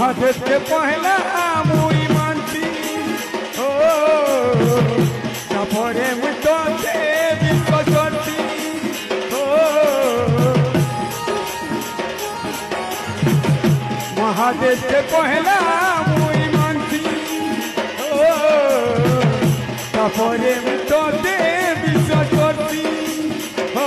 महादेव के पहला मुई मानती हो तापरे मुई तो विश्वास करती हो महादेव के पहला मुई मानती हो तापरे मुई तो विश्वास करती हो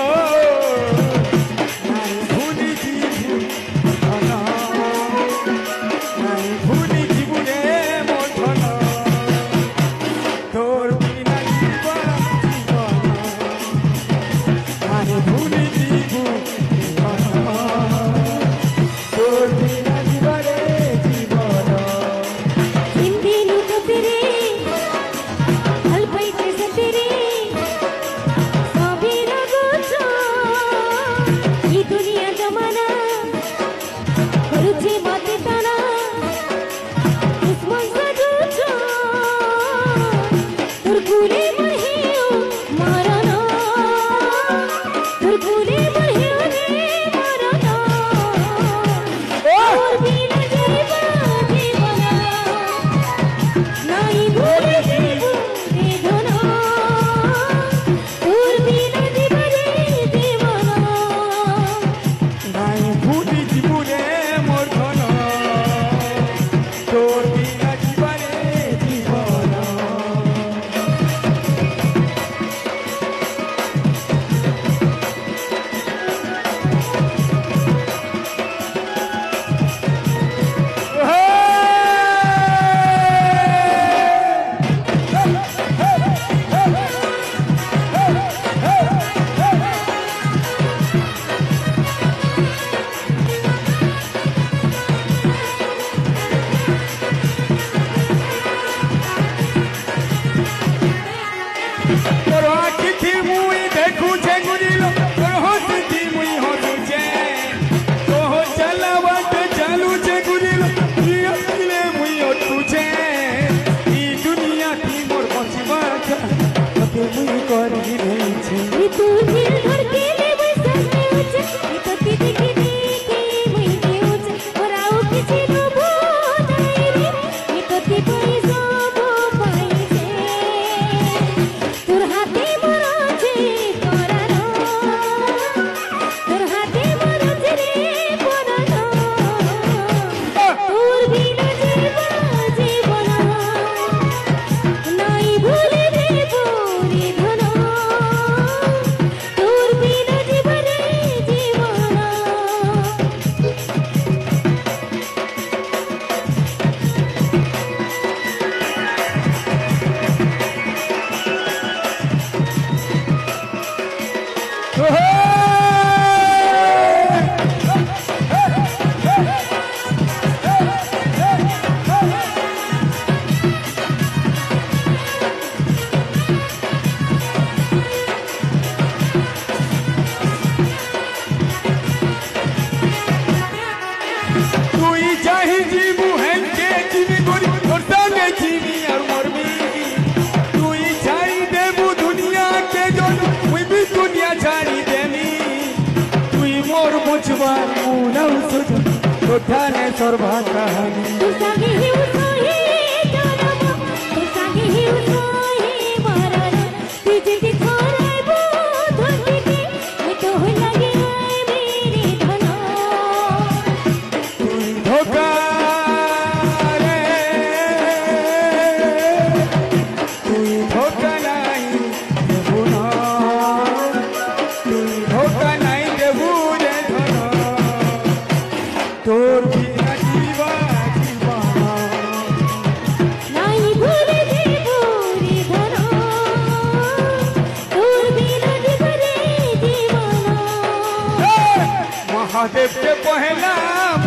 महादेव के पहला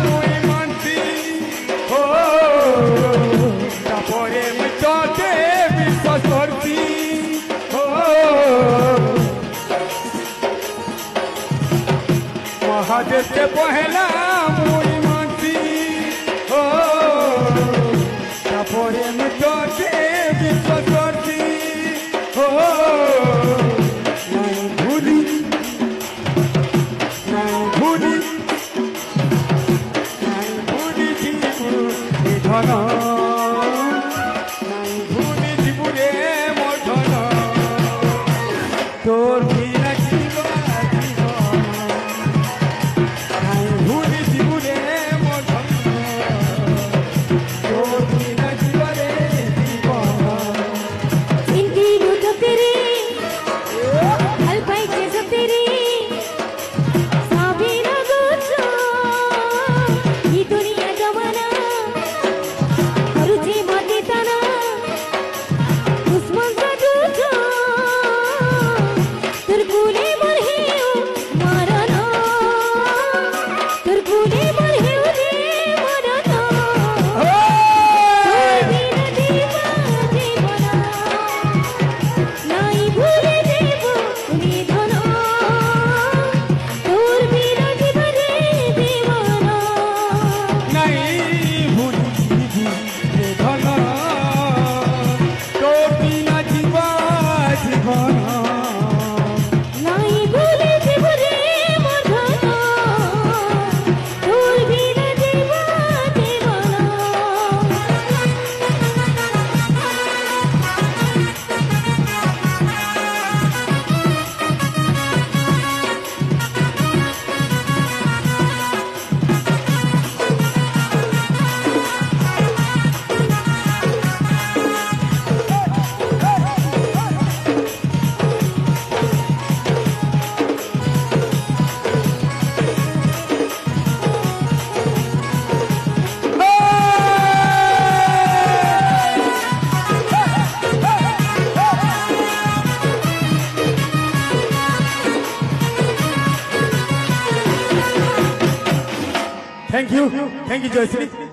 मुई मानती हो तापरे मुई तोते विश्वास करती हो महादेव के पहला मुई मानती हो तापरे मुई तोते विश्वास करती हो Good. ধন ভুলি জীবনে মোর ধন তোর বিনা জীবন ভুলি জীবনে মোর ধন তোর বিনা জীবনে জীবন जिंदगी लूटो तेरी हल पाई चेज़ो तेरी साबी ना गुच्छो ये दुनिया जमाना करुचे माते तना दुश्मन सा गुच्छो तुरकुले मरहियो मारना तुरकुले मरहियो रे मारना নাই ভুলে দেব তুমি ধন তোর বিনা জীবনে দেওয়ানা নাই ভুলি জীবনে ধন তোর বিনা জীবন নাই ভুলে দেব রে মোর ধন তোর বিনা জীবন দেওয়ানা Thank you, Joycelyn.